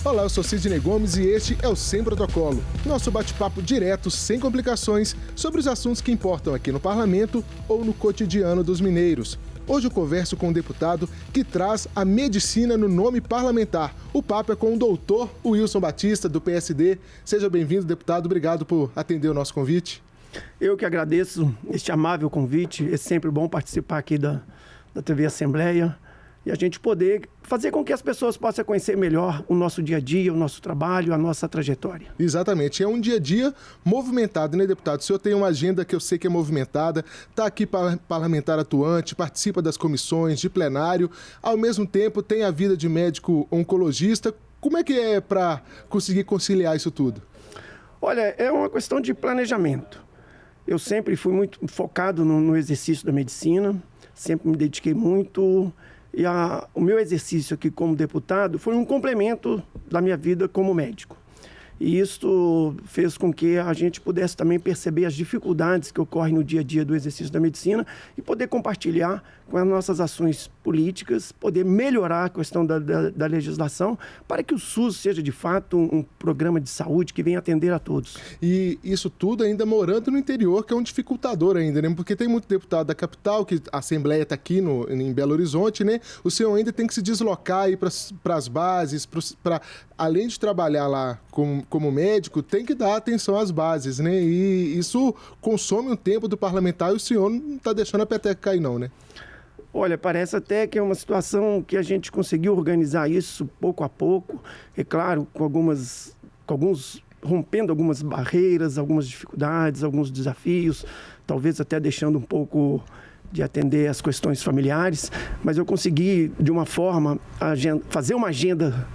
Olá, eu sou Sidney Gomes e este é o Sem Protocolo, nosso bate-papo direto, sem complicações, sobre os assuntos que importam aqui no Parlamento ou no cotidiano dos mineiros. Hoje eu converso com um deputado que traz a medicina no nome parlamentar. O papo é com o doutor Wilson Batista, do PSD. Seja bem-vindo, deputado. Obrigado por atender o nosso convite. Eu que agradeço este amável convite. É sempre bom participar aqui da TV Assembleia e a gente poder fazer com que as pessoas possam conhecer melhor o nosso dia a dia, o nosso trabalho, a nossa trajetória. Exatamente. É um dia a dia movimentado, né, deputado? O senhor tem uma agenda que eu sei que é movimentada, está aqui parlamentar atuante, participa das comissões, de plenário, ao mesmo tempo tem a vida de médico oncologista. Como é que é para conseguir conciliar isso tudo? Olha, é uma questão de planejamento. Eu sempre fui muito focado no exercício da medicina, sempre me dediquei muito. E o meu exercício aqui como deputado foi um complemento da minha vida como médico. E isso fez com que a gente pudesse também perceber as dificuldades que ocorrem no dia a dia do exercício da medicina e poder compartilhar com as nossas ações políticas, poder melhorar a questão da legislação para que o SUS seja de fato um programa de saúde que venha atender a todos. E isso tudo ainda morando no interior, que é um dificultador ainda, né? Porque tem muito deputado da capital, que a Assembleia está aqui em Belo Horizonte, né? O senhor ainda tem que se deslocar aí para as bases, além de trabalhar lá como médico, tem que dar atenção às bases, né? E isso consome um tempo do parlamentar e o senhor não está deixando a peteca cair não, né? Olha, parece até que é uma situação que a gente conseguiu organizar isso pouco a pouco, é claro, rompendo algumas barreiras, algumas dificuldades, alguns desafios, talvez até deixando um pouco de atender as questões familiares, mas eu consegui, de uma forma, fazer uma agenda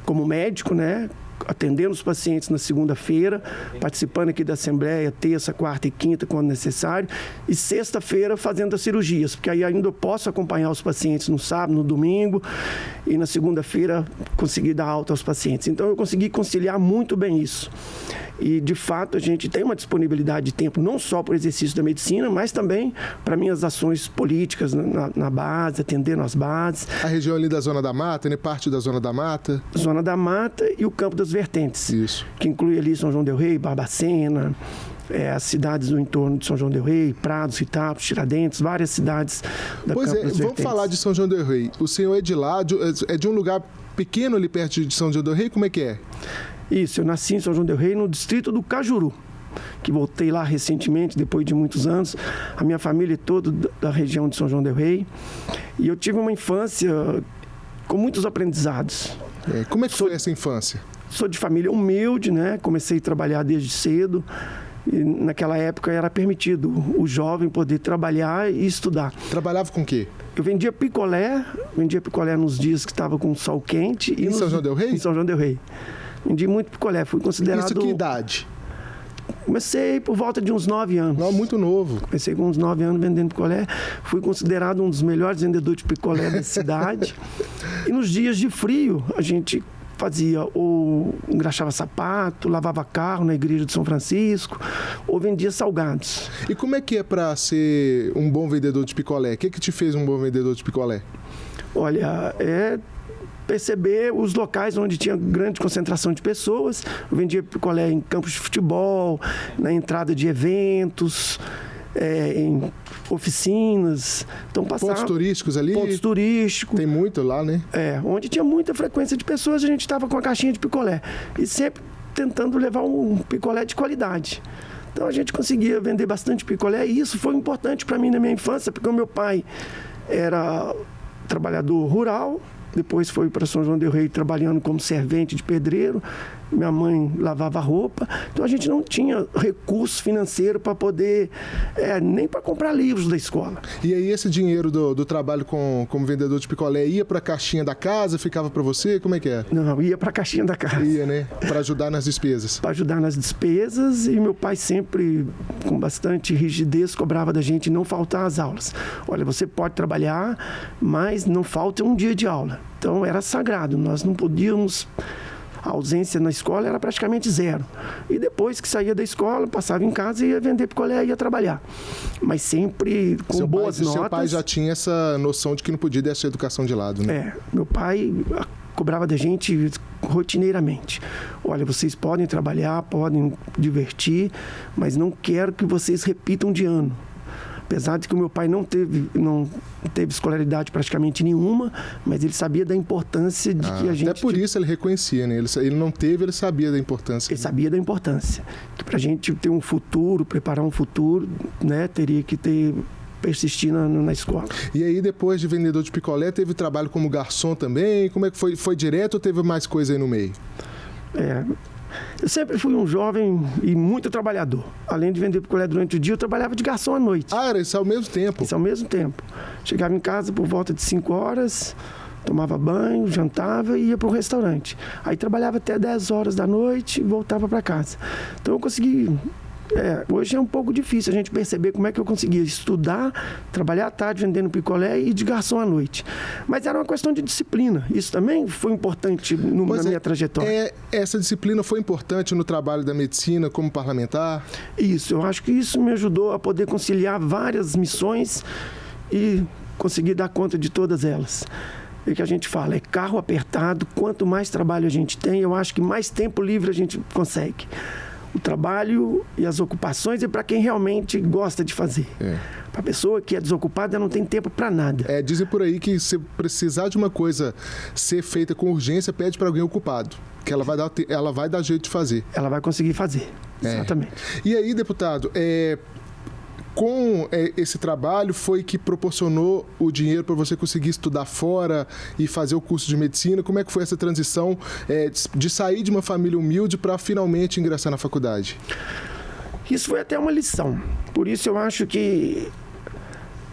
como médico, né? Atendendo os pacientes na segunda-feira, participando aqui da Assembleia, terça, quarta e quinta, quando necessário, e sexta-feira fazendo as cirurgias, porque aí ainda eu posso acompanhar os pacientes no sábado, no domingo, e na segunda-feira conseguir dar alta aos pacientes. Então eu consegui conciliar muito bem isso. E, de fato, a gente tem uma disponibilidade de tempo não só para o exercício da medicina, mas também para minhas ações políticas na base, atendendo as bases. A região ali da Zona da Mata, né? Parte da Zona da Mata. Zona da Mata e o Campo das Vertentes. Isso. Que inclui ali São João del Rei, Barbacena, as cidades do entorno de São João del Rei, Prados, Itapos, Tiradentes, várias cidades da Campo das Vertentes. Vamos falar de São João del Rei. O senhor é de lá, é de um lugar pequeno ali perto de São João del Rei? Como é que é? Isso, eu nasci em São João del Rei, no distrito do Cajuru, que voltei lá recentemente, depois de muitos anos. A minha família é toda da região de São João del Rei. E eu tive uma infância com muitos aprendizados. Como é que foi essa infância? Sou de família humilde, né? Comecei a trabalhar desde cedo. E naquela época era permitido o jovem poder trabalhar e estudar. Trabalhava com o quê? Eu vendia picolé nos dias que estava com sol quente. Em São João del Rei? Em São João del Rei. Vendi muito picolé, fui considerado... Isso que idade? Comecei por volta de uns 9 anos. Não, muito novo. Comecei com uns 9 anos vendendo picolé. Fui considerado um dos melhores vendedores de picolé da cidade. E nos dias de frio, a gente fazia ou engraxava sapato, lavava carro na igreja de São Francisco, ou vendia salgados. E como é que é para ser um bom vendedor de picolé? O que te fez um bom vendedor de picolé? Olha, perceber os locais onde tinha grande concentração de pessoas. Eu vendia picolé em campos de futebol, na entrada de eventos, em oficinas. Então, pontos turísticos ali? Pontos turísticos. Tem muito lá, né? Onde tinha muita frequência de pessoas, a gente estava com a caixinha de picolé. E sempre tentando levar um picolé de qualidade. Então, a gente conseguia vender bastante picolé. E isso foi importante para mim na minha infância, porque o meu pai era trabalhador rural, depois foi para São João del Rei trabalhando como servente de pedreiro. Minha mãe lavava roupa. Então a gente não tinha recurso financeiro para poder, nem para comprar livros da escola. E aí esse dinheiro do trabalho como vendedor de picolé ia para a caixinha da casa, ficava para você? Como é que era? Não, ia para a caixinha da casa. Ia, né? Para ajudar nas despesas. Para ajudar nas despesas, e meu pai sempre, com bastante rigidez, cobrava da gente não faltar às aulas. Olha, você pode trabalhar, mas não falta um dia de aula. Então era sagrado, nós não podíamos A ausência na escola era praticamente zero. E depois que saía da escola, passava em casa e ia vender picolé e ia trabalhar. Mas sempre com boas notas. Seu pai já tinha essa noção de que não podia deixar a educação de lado, né? Meu pai cobrava da gente rotineiramente. Olha, vocês podem trabalhar, podem divertir, mas não quero que vocês repitam de ano. Apesar de que o meu pai não teve escolaridade praticamente nenhuma, mas ele sabia da importância de que a gente... Até por isso ele reconhecia, né? Ele não teve, ele sabia da importância. Ele sabia da importância. Que para a gente ter um futuro, preparar um futuro, né, teria que persistir na escola. E aí, depois de vendedor de picolé, teve trabalho como garçom também? Como é que foi? Foi direto ou teve mais coisa aí no meio? Eu sempre fui um jovem e muito trabalhador. Além de vender picolé durante o dia, eu trabalhava de garçom à noite. Era isso ao mesmo tempo? Isso ao mesmo tempo. Chegava em casa por volta de 5 horas, tomava banho, jantava e ia para o restaurante. Aí trabalhava até 10 horas da noite e voltava para casa. Então eu consegui... hoje é um pouco difícil a gente perceber como é que eu conseguia estudar, trabalhar à tarde vendendo picolé e de garçom à noite. Mas era uma questão de disciplina. Isso também foi importante na minha trajetória. Essa disciplina foi importante no trabalho da medicina como parlamentar? Isso, eu acho que isso me ajudou a poder conciliar várias missões e conseguir dar conta de todas elas. É que a gente fala, é carro apertado, quanto mais trabalho a gente tem, eu acho que mais tempo livre a gente consegue. O trabalho e as ocupações é para quem realmente gosta de fazer. Para a pessoa que é desocupada, não tem tempo para nada. Dizem por aí que se precisar de uma coisa ser feita com urgência, pede para alguém ocupado, que ela vai dar jeito de fazer. Ela vai conseguir fazer, exatamente. E aí, deputado, com esse trabalho foi que proporcionou o dinheiro para você conseguir estudar fora e fazer o curso de medicina? Como é que foi essa transição de sair de uma família humilde para finalmente ingressar na faculdade? Isso foi até uma lição. Por isso eu acho que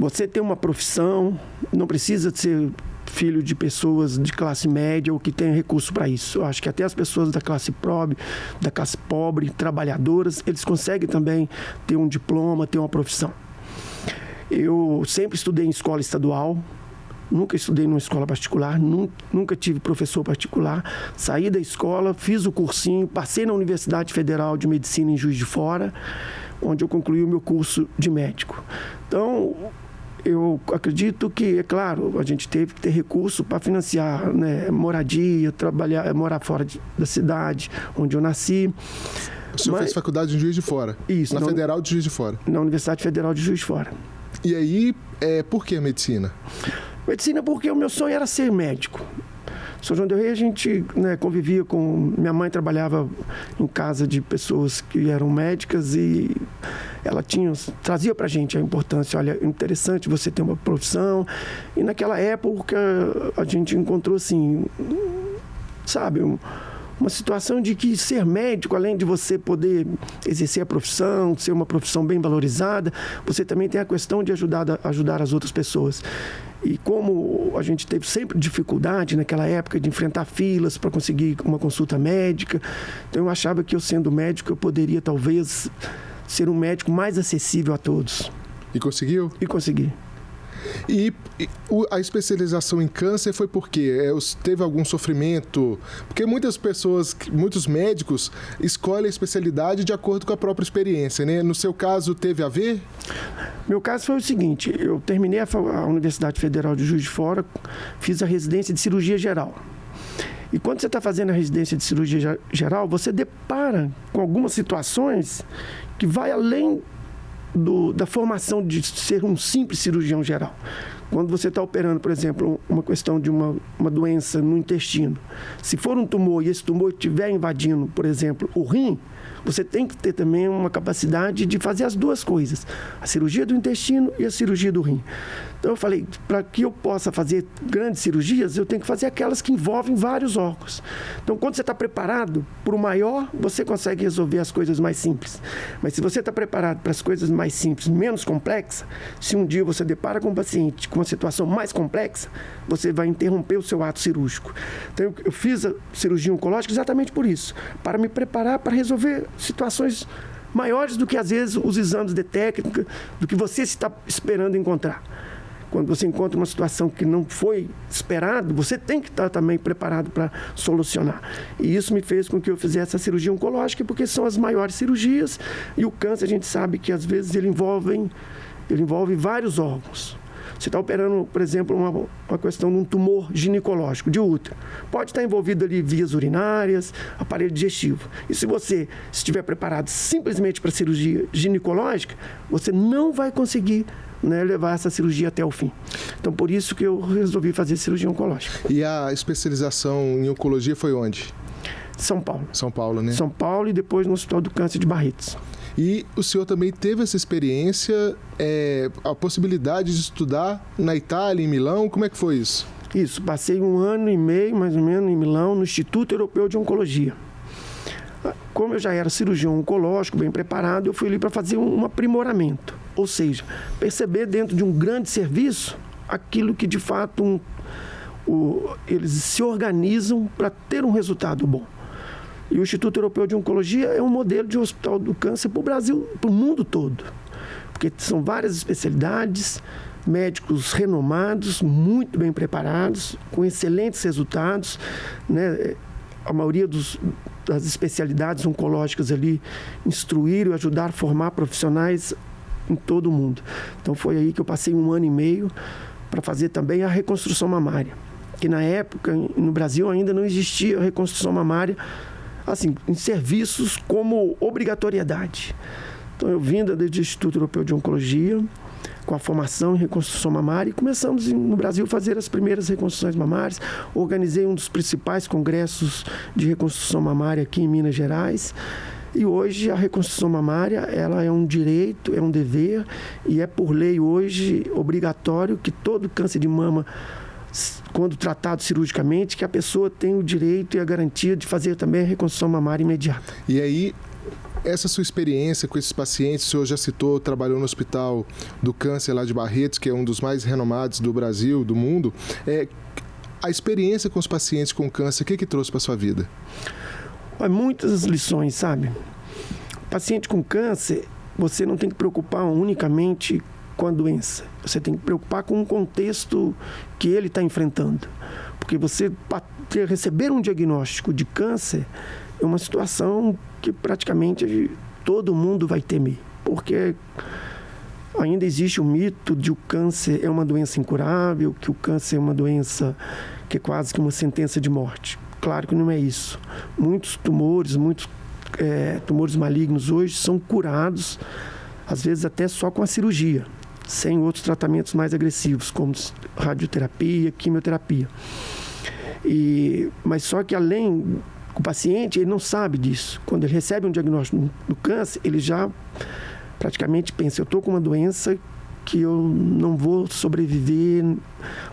você ter uma profissão não precisa ser filho de pessoas de classe média ou que tenham recurso para isso. Eu acho que até as pessoas da classe pobre, trabalhadoras, eles conseguem também ter um diploma, ter uma profissão. Eu sempre estudei em escola estadual, nunca estudei numa escola particular, nunca tive professor particular. Saí da escola, fiz o cursinho, passei na Universidade Federal de Medicina em Juiz de Fora, onde eu concluí o meu curso de médico. Então, eu acredito que, é claro, a gente teve que ter recurso para financiar, né, moradia, morar fora da cidade onde eu nasci. O senhor fez faculdade em Juiz de Fora? Isso. Na Federal de Juiz de Fora? Na Universidade Federal de Juiz de Fora. E aí, por que medicina? Medicina porque o meu sonho era ser médico. São João del Rei, a gente, né, convivia com... Minha mãe trabalhava em casa de pessoas que eram médicas e ela trazia pra gente a importância. Olha, é interessante você ter uma profissão. E naquela época a gente encontrou, assim, sabe, uma situação de que ser médico, além de você poder exercer a profissão, ser uma profissão bem valorizada, você também tem a questão de ajudar as outras pessoas. E como a gente teve sempre dificuldade naquela época de enfrentar filas para conseguir uma consulta médica, então eu achava que eu sendo médico eu poderia talvez ser um médico mais acessível a todos. E conseguiu? E consegui. E a especialização em câncer foi por quê? Teve algum sofrimento? Porque muitos médicos escolhem a especialidade de acordo com a própria experiência, né? No seu caso, teve a ver? Meu caso foi o seguinte, eu terminei a Universidade Federal de Juiz de Fora, fiz a residência de cirurgia geral. E quando você está fazendo a residência de cirurgia geral, você depara com algumas situações que vai além da formação de ser um simples cirurgião geral. Quando você está operando, por exemplo, uma questão de uma doença no intestino, se for um tumor e esse tumor estiver invadindo, por exemplo, o rim, você tem que ter também uma capacidade de fazer as duas coisas, a cirurgia do intestino e a cirurgia do rim. Então eu falei, para que eu possa fazer grandes cirurgias, eu tenho que fazer aquelas que envolvem vários órgãos. Então quando você está preparado para o maior, você consegue resolver as coisas mais simples. Mas se você está preparado para as coisas mais simples, menos complexas, se um dia você depara com um paciente com uma situação mais complexa, você vai interromper o seu ato cirúrgico. Então eu fiz a cirurgia oncológica exatamente por isso, para me preparar para resolver situações maiores do que às vezes os exames de técnica, do que você está esperando encontrar. Quando você encontra uma situação que não foi esperado, você tem que estar também preparado para solucionar. E isso me fez com que eu fizesse a cirurgia oncológica, porque são as maiores cirurgias, e o câncer a gente sabe que às vezes ele envolve vários órgãos. Você está operando, por exemplo, uma questão de um tumor ginecológico, de útero. Pode estar envolvido ali vias urinárias, aparelho digestivo. E se você estiver preparado simplesmente para a cirurgia ginecológica, você não vai conseguir, né, levar essa cirurgia até o fim. Então, por isso que eu resolvi fazer cirurgia oncológica. E a especialização em oncologia foi onde? São Paulo. São Paulo, né? São Paulo e depois no Hospital do Câncer de Barretos. E o senhor também teve essa experiência, a possibilidade de estudar na Itália, em Milão, como é que foi isso? Isso, passei 1 ano e meio, mais ou menos, em Milão, no Instituto Europeu de Oncologia. Como eu já era cirurgião oncológico, bem preparado, eu fui ali para fazer um aprimoramento. Ou seja, perceber dentro de um grande serviço aquilo que, de fato, eles se organizam para ter um resultado bom. E o Instituto Europeu de Oncologia é um modelo de hospital do câncer para o Brasil, para o mundo todo. Porque são várias especialidades, médicos renomados, muito bem preparados, com excelentes resultados, né? A maioria das especialidades oncológicas ali instruíram e ajudaram a formar profissionais em todo o mundo. Então foi aí que eu passei 1 ano e meio para fazer também a reconstrução mamária. Que na época, no Brasil, ainda não existia a reconstrução mamária assim, em serviços como obrigatoriedade. Então, eu vim do Instituto Europeu de Oncologia, com a formação em reconstrução mamária, e começamos no Brasil a fazer as primeiras reconstruções mamárias. Organizei um dos principais congressos de reconstrução mamária aqui em Minas Gerais. E hoje a reconstrução mamária, ela é um direito, é um dever, e é por lei hoje obrigatório que todo câncer de mama, quando tratado cirurgicamente, que a pessoa tem o direito e a garantia de fazer também a reconstrução mamária imediata. E aí, essa sua experiência com esses pacientes, o senhor já citou, trabalhou no Hospital do Câncer lá de Barretos, que é um dos mais renomados do Brasil, do mundo. A experiência com os pacientes com câncer, o que trouxe para a sua vida? Muitas lições, sabe? Paciente com câncer, você não tem que preocupar unicamente com a doença. Você tem que preocupar com o contexto que ele está enfrentando. Porque você receber um diagnóstico de câncer é uma situação que praticamente todo mundo vai temer. Porque ainda existe o mito de que o câncer é uma doença incurável, que o câncer é uma doença que é quase que uma sentença de morte. Claro que não é isso. Muitos tumores malignos hoje são curados, às vezes até só com a cirurgia, sem outros tratamentos mais agressivos, como radioterapia, quimioterapia. Mas só que além, o paciente ele não sabe disso. Quando ele recebe um diagnóstico do câncer, ele já praticamente pensa, eu estou com uma doença que eu não vou sobreviver,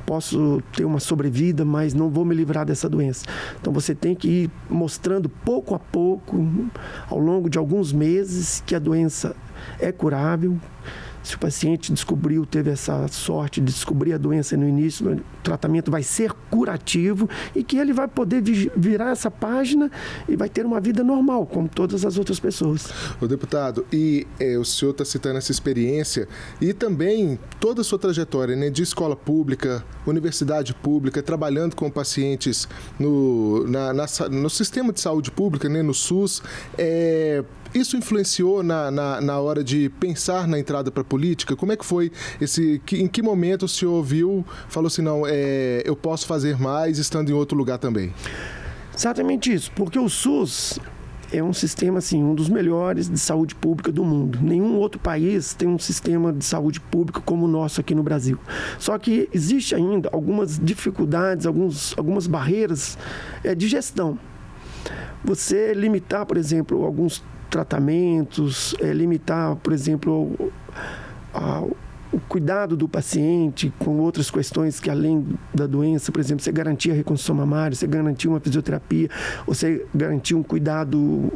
posso ter uma sobrevida, mas não vou me livrar dessa doença. Então você tem que ir mostrando pouco a pouco, ao longo de alguns meses, que a doença é curável. Se o paciente teve essa sorte de descobrir a doença no início, o tratamento vai ser curativo e que ele vai poder virar essa página e vai ter uma vida normal, como todas as outras pessoas. O deputado, o senhor está citando essa experiência e também toda a sua trajetória, né, de escola pública, universidade pública, trabalhando com pacientes no sistema de saúde pública, né, no SUS. Isso influenciou na hora de pensar na entrada para a política? Como é que foi em que momento o senhor falou assim, não, eu posso fazer mais estando em outro lugar também? Exatamente isso, porque o SUS é um sistema, assim, um dos melhores de saúde pública do mundo. Nenhum outro país tem um sistema de saúde pública como o nosso aqui no Brasil. Só que existe ainda algumas dificuldades, algumas barreiras de gestão. Você limitar, por exemplo, alguns tratamentos, limitar, por exemplo, o cuidado do paciente com outras questões que além da doença, por exemplo, você garantir a reconstrução mamária, você garantir uma fisioterapia, você garantir um cuidado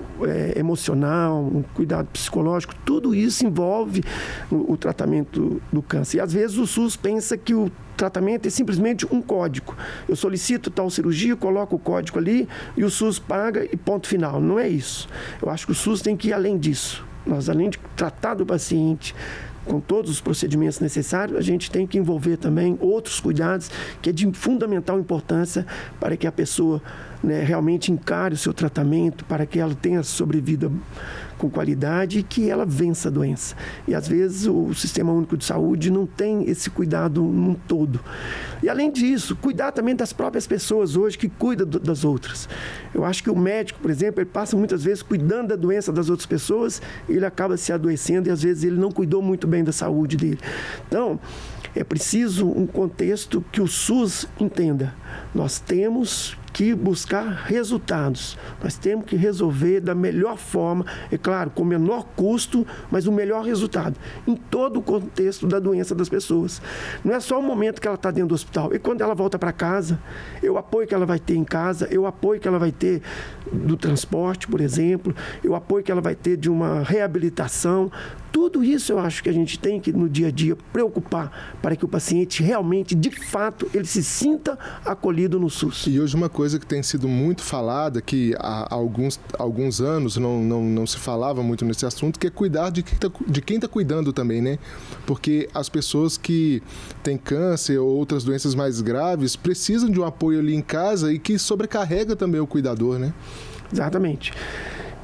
emocional, um cuidado psicológico, tudo isso envolve o tratamento do câncer. E às vezes o SUS pensa que o tratamento é simplesmente um código. Eu solicito tal cirurgia, coloco o código ali e o SUS paga e ponto final. Não é isso. Eu acho que o SUS tem que ir além disso. Nós, além de tratar do paciente, com todos os procedimentos necessários, a gente tem que envolver também outros cuidados que é de fundamental importância para que a pessoa, né, realmente encare o seu tratamento, para que ela tenha sobrevida com qualidade e que ela vença a doença. E às vezes o Sistema Único de Saúde não tem esse cuidado num todo. E além disso, cuidar também das próprias pessoas hoje que cuidam das outras. Eu acho que o médico, por exemplo, ele passa muitas vezes cuidando da doença das outras pessoas, e ele acaba se adoecendo e às vezes ele não cuidou muito bem da saúde dele. Então, é preciso um contexto que o SUS entenda. Nós temos que buscar resultados. Nós temos que resolver da melhor forma, é claro, com o menor custo, mas o melhor resultado, em todo o contexto da doença das pessoas. Não é só o momento que ela está dentro do hospital. E quando ela volta para casa, o apoio que ela vai ter em casa, o apoio que ela vai ter do transporte, por exemplo, o apoio que ela vai ter de uma reabilitação. Tudo isso eu acho que a gente tem que, no dia a dia, preocupar para que o paciente realmente, de fato, ele se sinta acolhido no SUS. E hoje uma coisa que tem sido muito falada, que há alguns anos não se falava muito nesse assunto, que é cuidar de quem está cuidando também, né? Porque as pessoas que têm câncer ou outras doenças mais graves precisam de um apoio ali em casa e que sobrecarrega também o cuidador, né? Exatamente.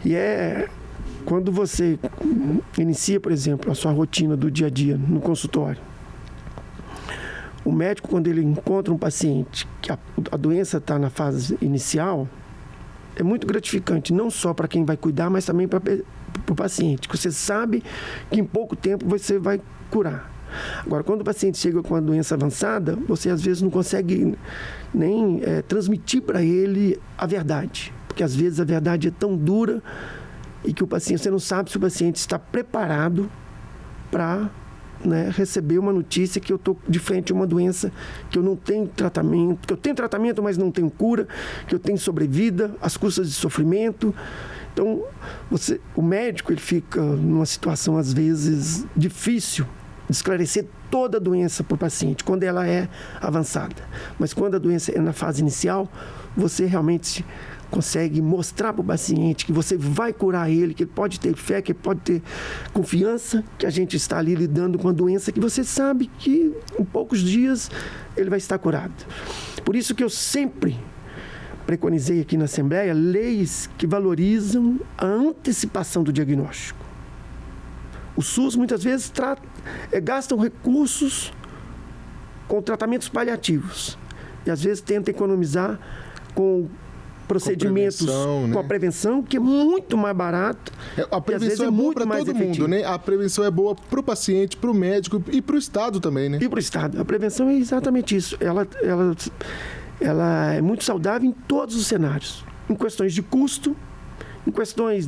E quando você inicia, por exemplo, a sua rotina do dia a dia no consultório, o médico, quando ele encontra um paciente que a doença está na fase inicial, é muito gratificante, não só para quem vai cuidar, mas também para o paciente, que você sabe que em pouco tempo você vai curar. Agora, quando o paciente chega com uma doença avançada, você às vezes não consegue nem transmitir para ele a verdade, porque às vezes a verdade é tão dura e que você não sabe se o paciente está preparado para, né, receber uma notícia que eu estou de frente a uma doença que eu não tenho tratamento, que eu tenho tratamento, mas não tenho cura, que eu tenho sobrevida, às custas de sofrimento. Então, o médico ele fica numa situação, às vezes, difícil de esclarecer toda a doença para o paciente, quando ela é avançada. Mas quando a doença é na fase inicial, você realmente consegue mostrar para o paciente que você vai curar ele, que ele pode ter fé, que ele pode ter confiança, que a gente está ali lidando com uma doença que você sabe que em poucos dias ele vai estar curado. Por isso que eu sempre preconizei aqui na Assembleia leis que valorizam a antecipação do diagnóstico. O SUS muitas vezes gastam recursos com tratamentos paliativos e às vezes tenta economizar com procedimentos com a prevenção, que é muito mais barato. A prevenção é boa para todo mundo, né? A prevenção é boa para o paciente, para o médico e para o Estado também, né? E para o Estado. A prevenção é exatamente isso. Ela é muito saudável em todos os cenários. Em questões de custo, em questões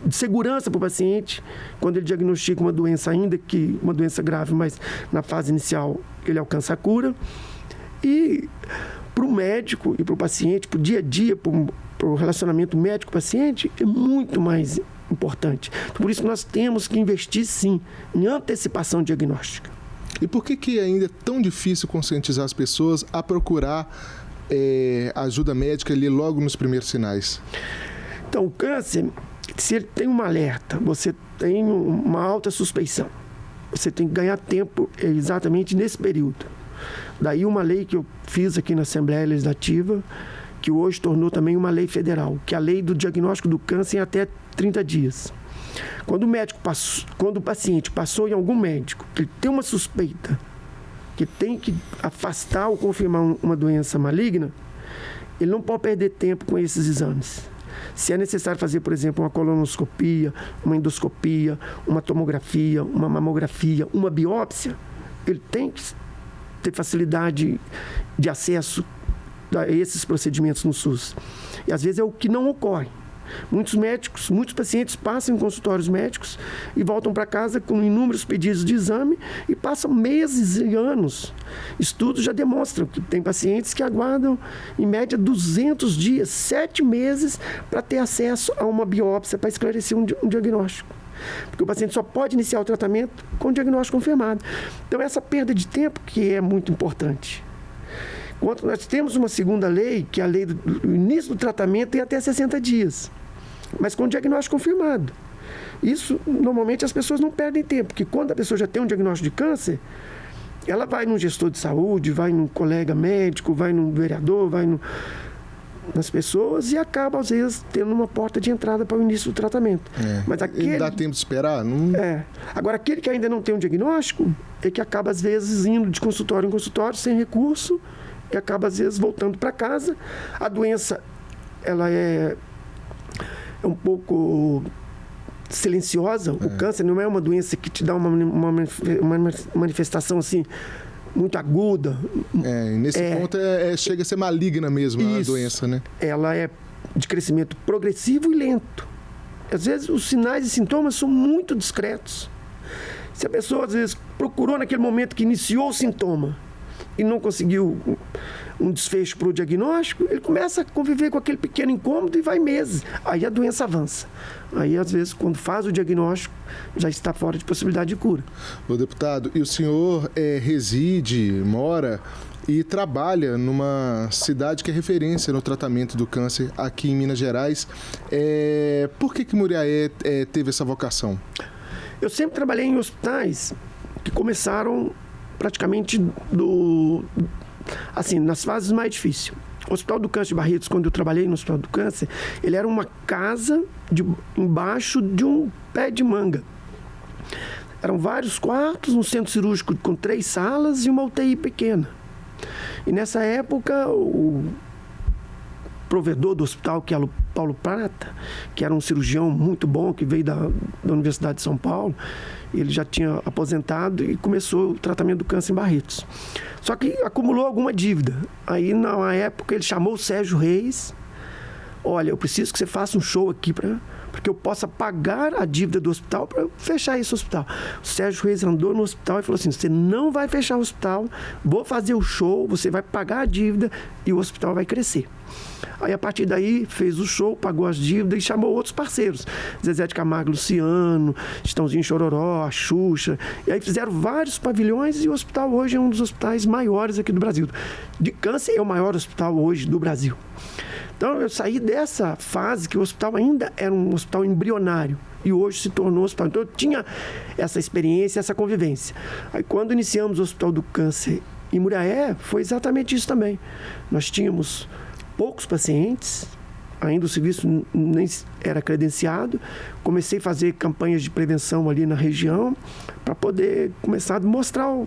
de segurança para o paciente, quando ele diagnostica uma doença, ainda que uma doença grave, mas na fase inicial ele alcança a cura. E para o médico e para o paciente, para o dia a dia, para o relacionamento médico-paciente, é muito mais importante. Por isso nós temos que investir, sim, em antecipação diagnóstica. E por que ainda é tão difícil conscientizar as pessoas a procurar ajuda médica ali logo nos primeiros sinais? Então, o câncer, se ele tem um alerta, você tem uma alta suspeição, você tem que ganhar tempo exatamente nesse período. Daí uma lei que eu fiz aqui na Assembleia Legislativa, que hoje tornou também uma lei federal, que é a lei do diagnóstico do câncer em até 30 dias. Quando o paciente passou em algum médico, ele tem uma suspeita, que tem que afastar ou confirmar uma doença maligna, ele não pode perder tempo com esses exames. Se é necessário fazer, por exemplo, uma colonoscopia, uma endoscopia, uma tomografia, uma mamografia, uma biópsia, ele tem que ter facilidade de acesso a esses procedimentos no SUS. E às vezes é o que não ocorre. Muitos pacientes passam em consultórios médicos e voltam para casa com inúmeros pedidos de exame e passam meses e anos. Estudos já demonstram que tem pacientes que aguardam, em média, 200 dias, 7 meses, para ter acesso a uma biópsia, para esclarecer um diagnóstico. Porque o paciente só pode iniciar o tratamento com o diagnóstico confirmado. Então, essa perda de tempo que é muito importante. Enquanto nós temos uma segunda lei, que é a lei do início do tratamento, tem até 60 dias, mas com diagnóstico confirmado. Isso, normalmente, as pessoas não perdem tempo, porque quando a pessoa já tem um diagnóstico de câncer, ela vai num gestor de saúde, vai num colega médico, vai num vereador, nas pessoas e acaba, às vezes, tendo uma porta de entrada para o início do tratamento. Mas aquele... Dá tempo de esperar? Não... Agora, aquele que ainda não tem um diagnóstico é que acaba, às vezes, indo de consultório em consultório, sem recurso, e acaba, às vezes, voltando para casa. A doença, ela é um pouco silenciosa. O câncer não é uma doença que te dá uma manifestação assim muito aguda. Nesse ponto chega a ser maligna mesmo a doença, né? Ela é de crescimento progressivo e lento. Às vezes os sinais e sintomas são muito discretos. Se a pessoa às vezes procurou naquele momento que iniciou o sintoma e não conseguiu um desfecho para o diagnóstico, ele começa a conviver com aquele pequeno incômodo e vai meses. Aí a doença avança. Aí, às vezes, quando faz o diagnóstico, já está fora de possibilidade de cura. Ô, deputado, e o senhor reside, mora e trabalha numa cidade que é referência no tratamento do câncer aqui em Minas Gerais. Por que Muriaé teve essa vocação? Eu sempre trabalhei em hospitais que começaram praticamente nas fases mais difíceis. O Hospital do Câncer de Barretos, quando eu trabalhei no Hospital do Câncer, ele era uma casa embaixo de um pé de manga. Eram vários quartos, um centro cirúrgico com 3 salas e uma UTI pequena. E nessa época, o provedor do hospital, que era o Paulo Prata, que era um cirurgião muito bom, que veio da Universidade de São Paulo, ele já tinha aposentado e começou o tratamento do câncer em Barretos. Só que acumulou alguma dívida. Aí, na época, ele chamou o Sérgio Reis. Olha, eu preciso que você faça um show aqui para que eu possa pagar a dívida do hospital para fechar esse hospital. O Sérgio Reis andou no hospital e falou assim, você não vai fechar o hospital, vou fazer o show, você vai pagar a dívida e o hospital vai crescer. Aí, a partir daí, fez o show, pagou as dívidas e chamou outros parceiros. Zezé de Camargo, Luciano, Chitãozinho Chororó, a Xuxa. E aí fizeram vários pavilhões e o hospital hoje é um dos hospitais maiores aqui do Brasil. De câncer é o maior hospital hoje do Brasil. Então, eu saí dessa fase que o hospital ainda era um hospital embrionário e hoje se tornou um hospital. Então, eu tinha essa experiência, essa convivência. Aí, quando iniciamos o Hospital do Câncer em Muriaé, foi exatamente isso também. Nós tínhamos poucos pacientes, ainda o serviço nem era credenciado. Comecei a fazer campanhas de prevenção ali na região para poder começar a mostrar o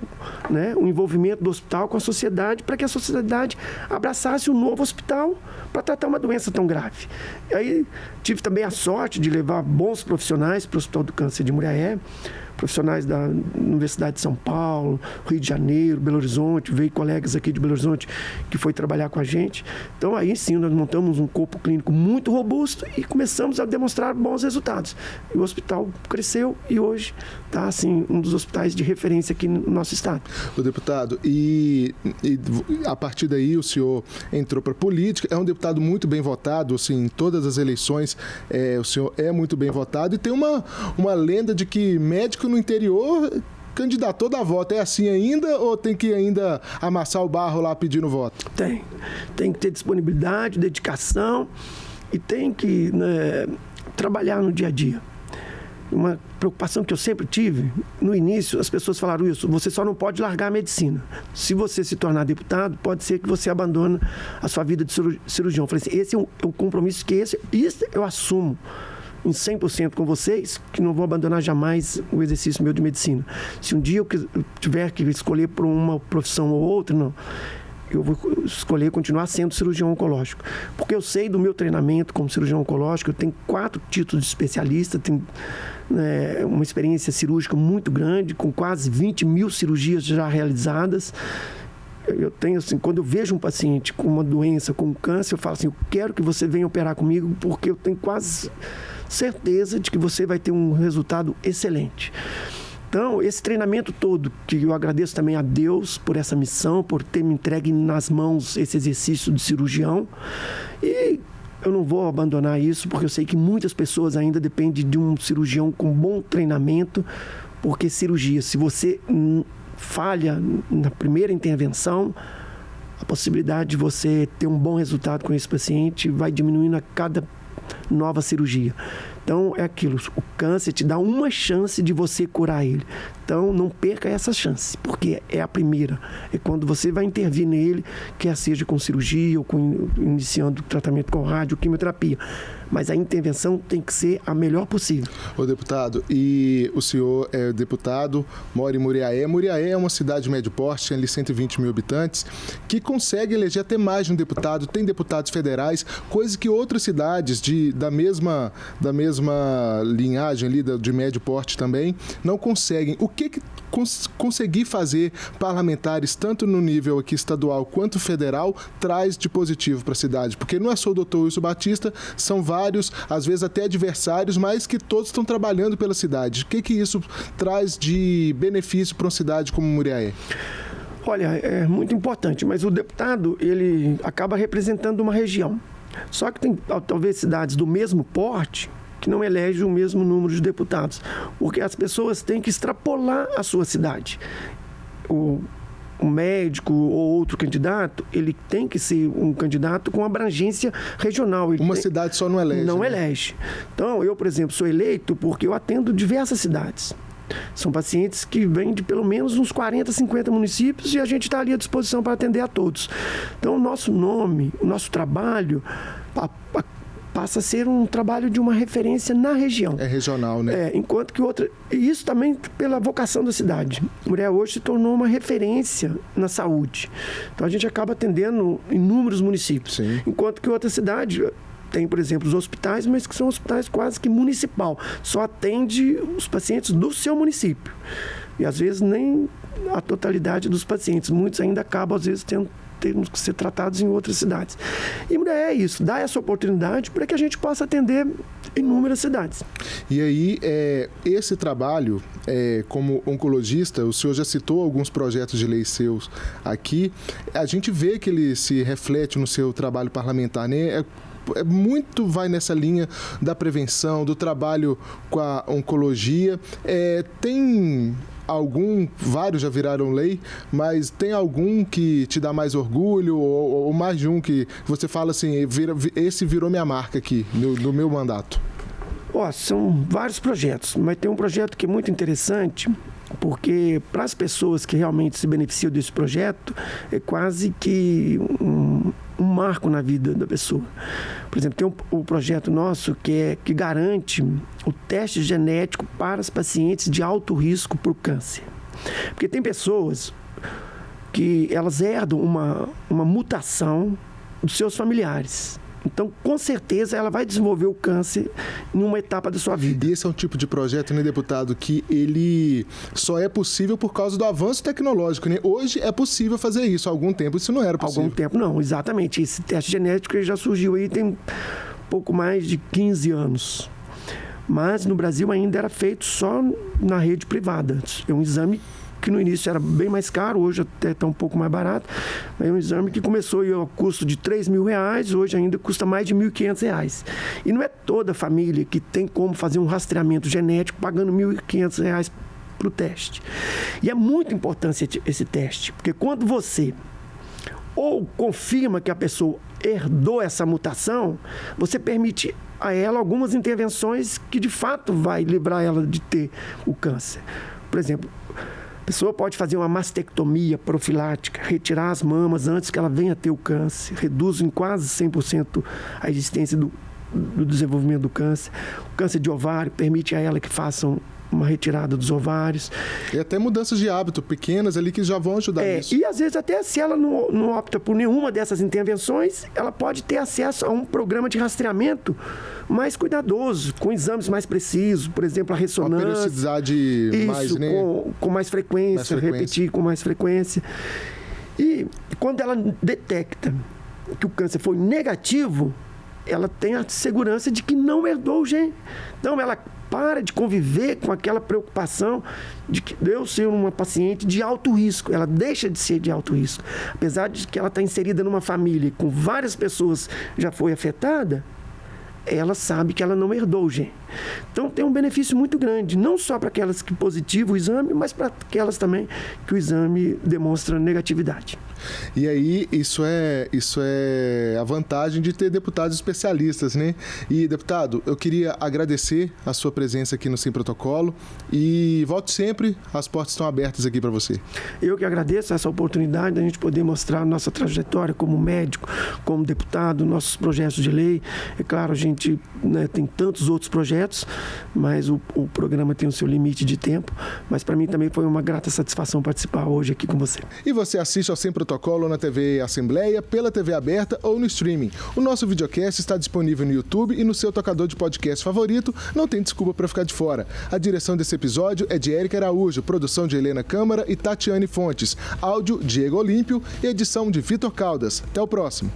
envolvimento do hospital com a sociedade, para que a sociedade abraçasse um novo hospital para tratar uma doença tão grave. E aí tive também a sorte de levar bons profissionais para o Hospital do Câncer de Muriaé, profissionais da Universidade de São Paulo, Rio de Janeiro, Belo Horizonte, veio colegas aqui de Belo Horizonte que foi trabalhar com a gente. Então, aí sim, nós montamos um corpo clínico muito robusto e começamos a demonstrar bons resultados. E o hospital cresceu e hoje está, assim, um dos hospitais de referência aqui no nosso estado. O deputado, e a partir daí o senhor entrou para a política, é um deputado muito bem votado, assim, em todas as eleições o senhor é muito bem votado e tem uma lenda de que médico no interior candidatou da voto. É assim ainda ou tem que ainda amassar o barro lá pedindo voto? Tem que ter disponibilidade, dedicação e tem que trabalhar no dia a dia. Uma preocupação que eu sempre tive, no início as pessoas falaram isso, você só não pode largar a medicina. Se você se tornar deputado, pode ser que você abandone a sua vida de cirurgião. Eu falei assim, esse é um compromisso que isso eu assumo em 100% com vocês, que não vou abandonar jamais o exercício meu de medicina. Se um dia eu tiver que escolher por uma profissão ou outra, não. Eu vou escolher continuar sendo cirurgião oncológico. Porque eu sei do meu treinamento como cirurgião oncológico, eu tenho 4 títulos de especialista, tenho uma experiência cirúrgica muito grande, com quase 20 mil cirurgias já realizadas. Eu tenho, assim, quando eu vejo um paciente com uma doença, com câncer, eu falo assim, eu quero que você venha operar comigo, porque eu tenho quase certeza de que você vai ter um resultado excelente. Então, esse treinamento todo, que eu agradeço também a Deus por essa missão, por ter me entregue nas mãos esse exercício de cirurgião. E eu não vou abandonar isso, porque eu sei que muitas pessoas ainda dependem de um cirurgião com bom treinamento, porque cirurgia, se você falha na primeira intervenção, a possibilidade de você ter um bom resultado com esse paciente vai diminuindo a cada nova cirurgia. Então, é aquilo, o câncer te dá uma chance de você curar ele. Então, não perca essa chance, porque é a primeira. É quando você vai intervir nele, quer seja com cirurgia ou iniciando tratamento com rádio, quimioterapia. Mas a intervenção tem que ser a melhor possível. Ô, deputado, e o senhor é deputado, mora em Muriaé. Muriaé é uma cidade de médio porte, tem ali 120 mil habitantes, que consegue eleger até mais de um deputado, tem deputados federais, coisa que outras cidades da mesma linhagem ali, de médio porte também, não conseguem. O que conseguir fazer parlamentares, tanto no nível aqui estadual quanto federal, traz de positivo para a cidade? Porque não é só o doutor Wilson Batista, são vários, às vezes até adversários, mas que todos estão trabalhando pela cidade. O que isso traz de benefício para uma cidade como Muriaé? Olha, é muito importante, mas o deputado, ele acaba representando uma região. Só que tem talvez cidades do mesmo porte que não elegem o mesmo número de deputados, porque as pessoas têm que extrapolar a sua cidade. O médico ou outro candidato, ele tem que ser um candidato com abrangência regional. Uma cidade só não elege. Não né? elege. Então, eu, por exemplo, sou eleito porque eu atendo diversas cidades. São pacientes que vêm de pelo menos uns 40, 50 municípios e a gente está ali à disposição para atender a todos. Então, o nosso nome, o nosso trabalho passa a ser um trabalho de uma referência na região. É regional, né? Enquanto que outra... E isso também pela vocação da cidade. Muriaé hoje se tornou uma referência na saúde. Então, a gente acaba atendendo inúmeros municípios. Sim. Enquanto que outra cidade... Tem, por exemplo, os hospitais, mas que são hospitais quase que municipal. Só atende os pacientes do seu município. E, às vezes, nem a totalidade dos pacientes. Muitos ainda acabam, às vezes, tendo que ser tratados em outras cidades. E é isso, dá essa oportunidade para que a gente possa atender inúmeras cidades. E aí, esse trabalho, como oncologista, o senhor já citou alguns projetos de lei seus aqui, a gente vê que ele se reflete no seu trabalho parlamentar, né? Muito vai nessa linha da prevenção, do trabalho com a oncologia. Tem vários já viraram lei, mas tem algum que te dá mais orgulho ou mais de um que você fala assim, esse virou minha marca aqui, no meu mandato? São vários projetos, mas tem um projeto que é muito interessante, porque para as pessoas que realmente se beneficiam desse projeto, é quase que um marco na vida da pessoa. Por exemplo, tem um projeto nosso que garante o teste genético para os pacientes de alto risco por câncer. Porque tem pessoas que elas herdam uma mutação dos seus familiares. Então, com certeza, ela vai desenvolver o câncer em uma etapa da sua vida. E esse é um tipo de projeto, né, deputado, que ele só é possível por causa do avanço tecnológico, né? Hoje é possível fazer isso. Há algum tempo isso não era possível. Há algum tempo não, exatamente. Esse teste genético ele já surgiu aí tem pouco mais de 15 anos. Mas no Brasil ainda era feito só na rede privada. É um exame que no início era bem mais caro, hoje até está um pouco mais barato. É um exame que começou ao custo de R$3.000, hoje ainda custa mais de R$1.500. E não é toda família que tem como fazer um rastreamento genético pagando R$1.500 para o teste. E é muito importante esse teste, porque quando você ou confirma que a pessoa herdou essa mutação, você permite a ela algumas intervenções que de fato vai livrar ela de ter o câncer. Por exemplo, a pessoa pode fazer uma mastectomia profilática, retirar as mamas antes que ela venha a ter o câncer, reduz em quase 100% a existência do desenvolvimento do câncer. O câncer de ovário permite a ela que façam uma retirada dos ovários. E até mudanças de hábito pequenas ali que já vão ajudar nisso. E às vezes até se ela não opta por nenhuma dessas intervenções, ela pode ter acesso a um programa de rastreamento mais cuidadoso, com exames mais precisos, por exemplo, a ressonância. A periodicidade mais, né? com mais frequência, repetir com mais frequência. E quando ela detecta que o câncer foi negativo, ela tem a segurança de que não herdou o gene. Então, ela para de conviver com aquela preocupação de que eu ser uma paciente de alto risco. Ela deixa de ser de alto risco. Apesar de que ela está inserida numa família com várias pessoas já foi afetada, ela sabe que ela não herdou o gene. Então tem um benefício muito grande, não só para aquelas que positivam o exame, mas para aquelas também que o exame demonstra negatividade. E aí, isso é a vantagem de ter deputados especialistas, né? E, deputado, eu queria agradecer a sua presença aqui no Sem Protocolo e volte sempre, as portas estão abertas aqui para você. Eu que agradeço essa oportunidade de a gente poder mostrar a nossa trajetória como médico, como deputado, nossos projetos de lei. É claro, a gente, né, tem tantos outros projetos, mas o programa tem o seu limite de tempo, mas para mim também foi uma grata satisfação participar hoje aqui com você. E você assiste ao Sem Protocolo na TV Assembleia, pela TV aberta ou no streaming. O nosso videocast está disponível no YouTube e no seu tocador de podcast favorito. Não tem desculpa para ficar de fora. A direção desse episódio é de Érica Araújo, produção de Helena Câmara e Tatiane Fontes, áudio Diego Olímpio e edição de Vitor Caldas. Até o próximo.